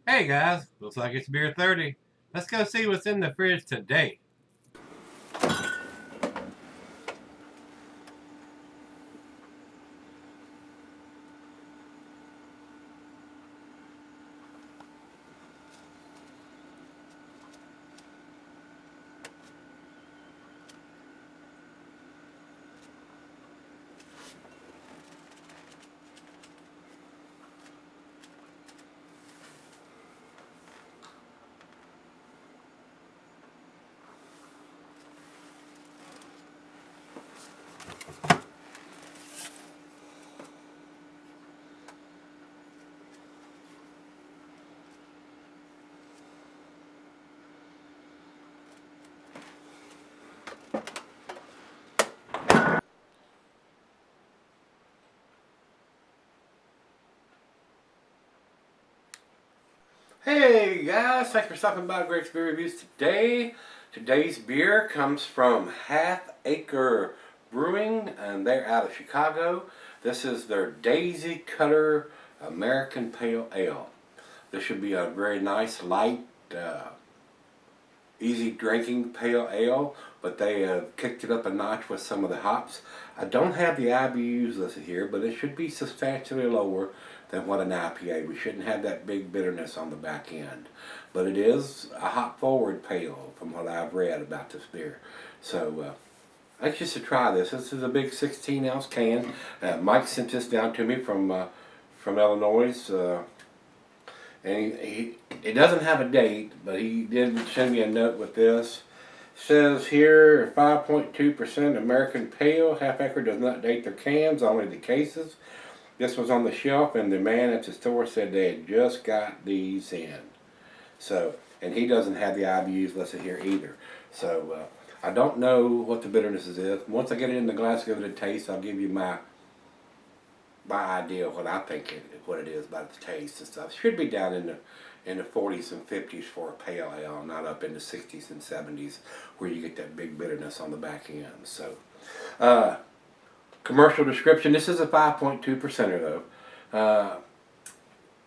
Hey guys, looks like it's beer 30. Let's go see what's in the fridge today. Hey guys, thanks for stopping by Gregsbeerreviews today. Today's beer comes from Acre Brewing, and they're out of Chicago. This is their Daisy Cutter American Pale Ale. This should be a very nice, light, uh, easy drinking pale ale, but they have kicked it up a notch with some of the hops. I don't have the IBUs listed here, but it should be substantially lower than what an IPA. We shouldn't have that big bitterness on the back end. But it is a hop forward pale from what I've read about this beer. So anxious to try this. This is a big 16-ounce can. Mike sent this down to me from Illinois. And it doesn't have a date, but he did send me a note with this. It says here 5.2% American Pale. Half Acre does not date their cans, only the cases. This was on the shelf, and the man at the store said they had just got these in. So, and he doesn't have the IBUs listed here either. So, I don't know what the bitterness is. Once I get it in the glass, give it a taste, I'll give you my idea of what I think what it is about the taste and stuff. It should be down in the 40s and 50s for a pale ale, not up in the 60s and 70s where you get that big bitterness on the back end. So, commercial description. This is a 5.2%er though.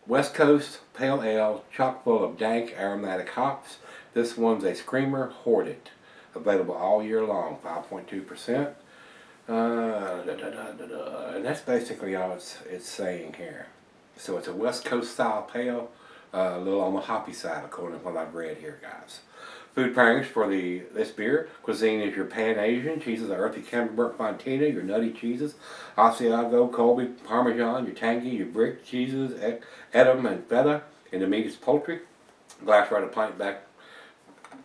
West Coast pale ale, chock full of dank aromatic hops. This one's a screamer, hoarded. Available all year long, 5.2%. And that's basically all it's saying here. So it's a West Coast style pale, a little on the hoppy side according to what I've read here, guys. Food pairings for this beer. Cuisine is your Pan-Asian. Cheeses are earthy Camembert Fontina, your nutty cheeses. Asiago, Colby, Parmesan, your tangy, your brick cheeses, Edam and Feta. And the meat is poultry. Glass right a pint back.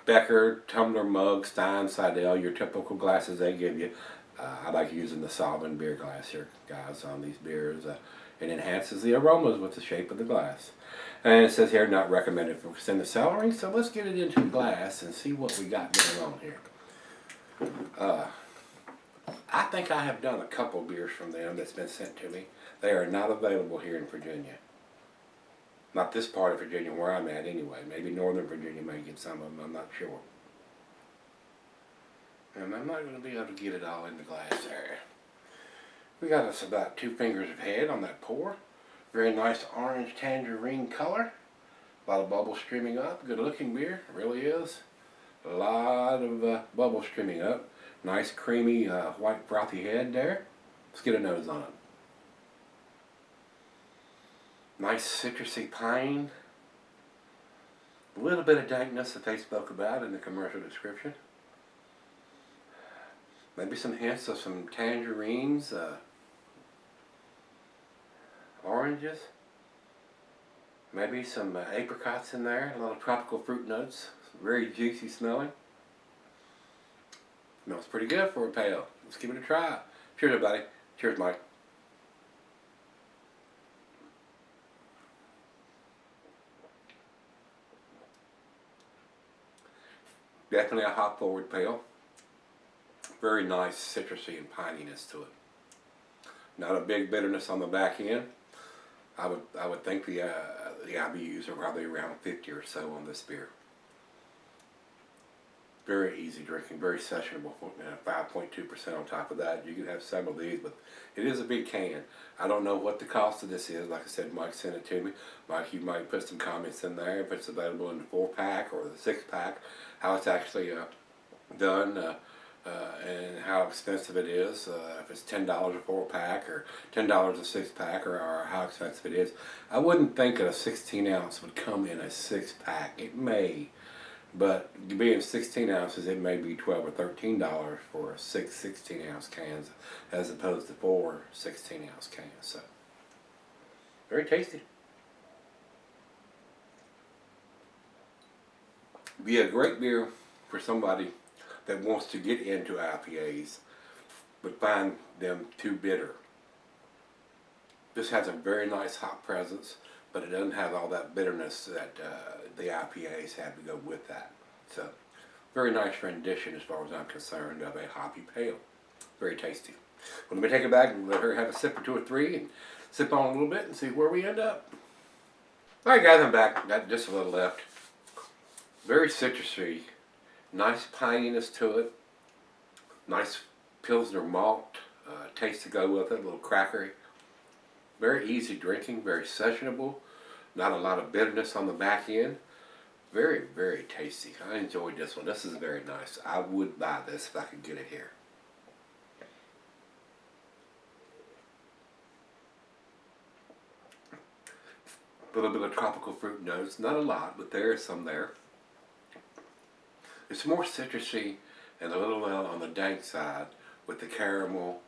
Becker, tumbler, mug, Stein, Seidel, your typical glasses they give you. I like using the solvent beer glass here, guys, on these beers. It enhances the aromas with the shape of the glass. And it says here, not recommended for extended cellaring. So let's get it into the glass and see what we got going on here. I think I have done a couple beers from them that's been sent to me. They are not available here in Virginia. Not this part of Virginia where I'm at anyway. Maybe Northern Virginia may get some of them, I'm not sure. And I'm not going to be able to get it all in the glass there. We got us about 2 fingers of head on that pour. Very nice orange tangerine color. A lot of bubbles streaming up. Good looking beer, it really is. A lot of bubbles streaming up. Nice creamy white frothy head there. Let's get a nose on it. Nice citrusy pine. A little bit of dankness that they spoke about in the commercial description. Maybe some hints of some tangerines, oranges, maybe some apricots in there, a little tropical fruit notes, very juicy smelling. Smells pretty good for a pale. Let's give it a try. Cheers, everybody. Cheers, Mike. Definitely a hop forward pale. Very nice citrusy and pininess to it. Not a big bitterness on the back end. I would think the IBUs are probably around 50 or so on this beer. Very easy drinking, very sessionable. 5.2% on top of that. You can have several of these, but it is a big can. I don't know what the cost of this is. Like I said, Mike sent it to me. Mike, you might put some comments in there if it's available in the 4-pack or the 6-pack, how it's actually done, and how expensive it is. If it's $10 a 4-pack or $10 a 6-pack, or how expensive it is. I wouldn't think that a 16-ounce would come in a 6-pack. It may. But being 16 ounces, it may be $12 or $13 for 6 16-ounce cans as opposed to 4 16-ounce cans. So, very tasty. Be a great beer for somebody that wants to get into IPAs but find them too bitter. This has a very nice hop presence, but it doesn't have all that bitterness that the IPAs have to go with that. So, very nice rendition as far as I'm concerned of a hoppy pale. Very tasty. Well, let me take it back and let her have a sip or 2 or 3 and sip on a little bit and see where we end up. Alright guys, I'm back. Got just a little left. Very citrusy. Nice pininess to it. Nice Pilsner malt taste to go with it. A little crackery. Very easy drinking, very sessionable, not a lot of bitterness on the back end. Very, very tasty. I enjoyed this one. This is very nice. I would buy this if I could get it here. A little bit of tropical fruit notes, not a lot, but there is some there. It's more citrusy and a little on the dank side with the caramel,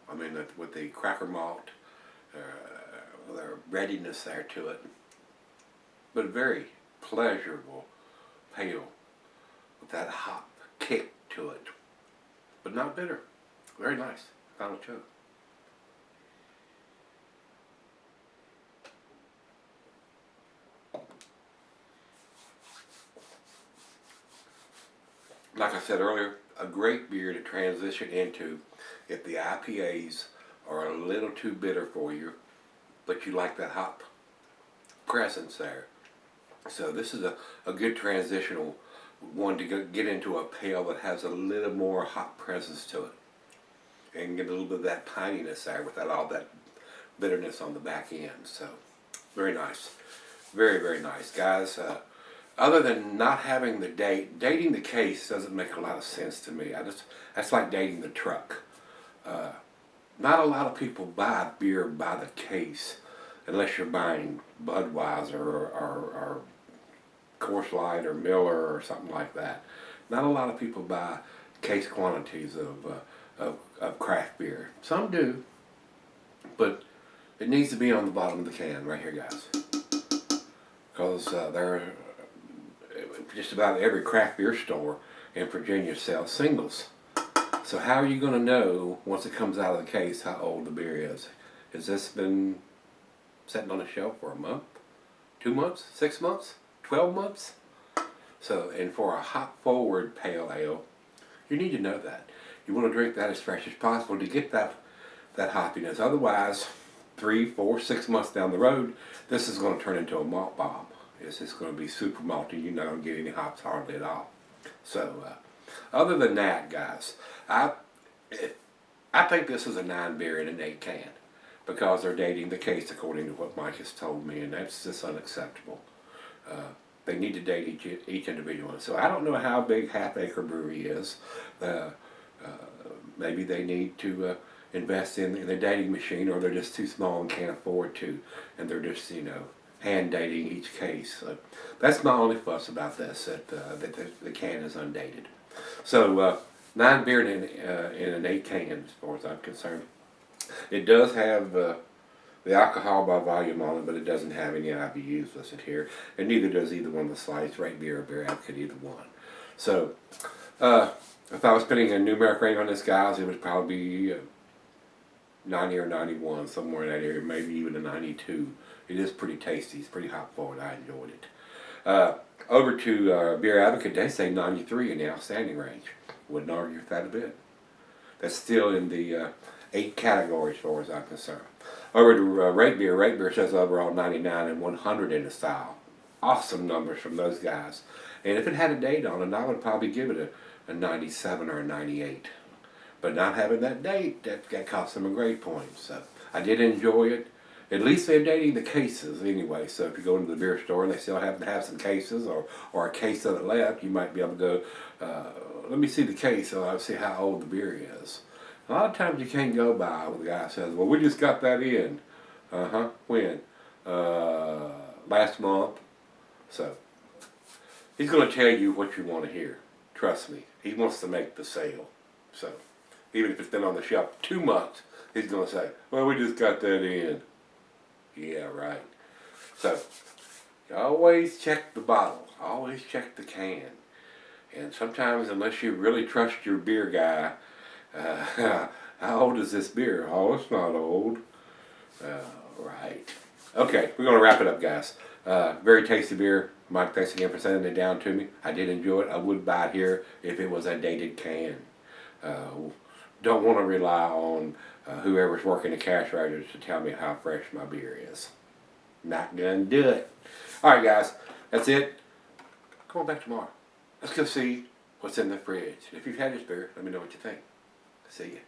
with the cracker malt. Their readiness there to it, but very pleasurable pale with that hop kick to it, but not bitter. Very nice. Final chug. Like I said earlier, a great beer to transition into if the IPAs are a little too bitter for you, but you like that hop presence there. So this is a good transitional one to get into a pale that has a little more hop presence to it. And get a little bit of that pininess there without all that bitterness on the back end. So, very nice. Very, very nice. Guys, other than not having the dating the case doesn't make a lot of sense to me. That's like dating the truck. Not a lot of people buy beer by the case unless you're buying Budweiser or Coors Light or Miller or something like that. Not a lot of people buy case quantities of craft beer. Some do, but it needs to be on the bottom of the can right here, guys. Because just about every craft beer store in Virginia sells singles. So how are you going to know once it comes out of the case how old the beer is? Has this been sitting on a shelf for a month, 2 months, 6 months, 12 months? So, and for a hop forward pale ale, you need to know that. You want to drink that as fresh as possible to get that hoppiness. Otherwise, 3, 4, 6 months down the road, this is going to turn into a malt bomb. It's just going to be super malty. You're not going to get any hops hardly at all. So, other than that, guys, I think this is a 9 beer in an 8 can because they're dating the case according to what Mike has told me, and that's just unacceptable. They need to date each individual one. So I don't know how big Half Acre Brewery is. Maybe they need to invest in the dating machine, or they're just too small and can't afford to, and they're just, hand dating each case. That's my only fuss about this, that the can is undated. So 9 beer in an 8 can, as far as I'm concerned. It does have the alcohol by volume on it, but it doesn't have any IBUs listed here, and neither does either one of the slides, Rate Beer or Beer Advocate, either one. So if I was putting a numeric rating on this, guys, it would probably be 90 or 91, somewhere in that area, maybe even a 92. It is pretty tasty. It's pretty hop forward. I enjoyed it. Over to Beer Advocate, they say 93 in the outstanding range. Wouldn't argue with that a bit. That's still in the 8 categories as far as I'm concerned. Over to Rate Beer. Rate Beer says overall 99 and 100 in the style. awesome numbers from those guys. And if it had a date on it, I would probably give it a 97 or a 98. But not having that date, that cost them a grade point. So I did enjoy it. At least they're dating the cases anyway. So if you go into the beer store and they still happen to have some cases or a case of it left, you might be able to go, let me see the case so I'll see how old the beer is. A lot of times you can't go by when the guy says, well, we just got that in. When? Last month. So he's going to tell you what you want to hear. Trust me. He wants to make the sale. So even if it's been on the shelf 2 months, he's going to say, well, we just got that in. Yeah, right. So you always check the bottle. Always check the can. And sometimes, unless you really trust your beer guy, how old is this beer? Oh, it's not old. Right. Okay, we're going to wrap it up, guys. Very tasty beer. Mike, thanks again for sending it down to me. I did enjoy it. I would buy it here if it was a dated can. Don't want to rely on whoever's working the cash registers to tell me how fresh my beer is. Not gonna do it. Alright, guys, that's it. Come on back tomorrow. Let's go see what's in the fridge. If you've had this beer, let me know what you think. See ya.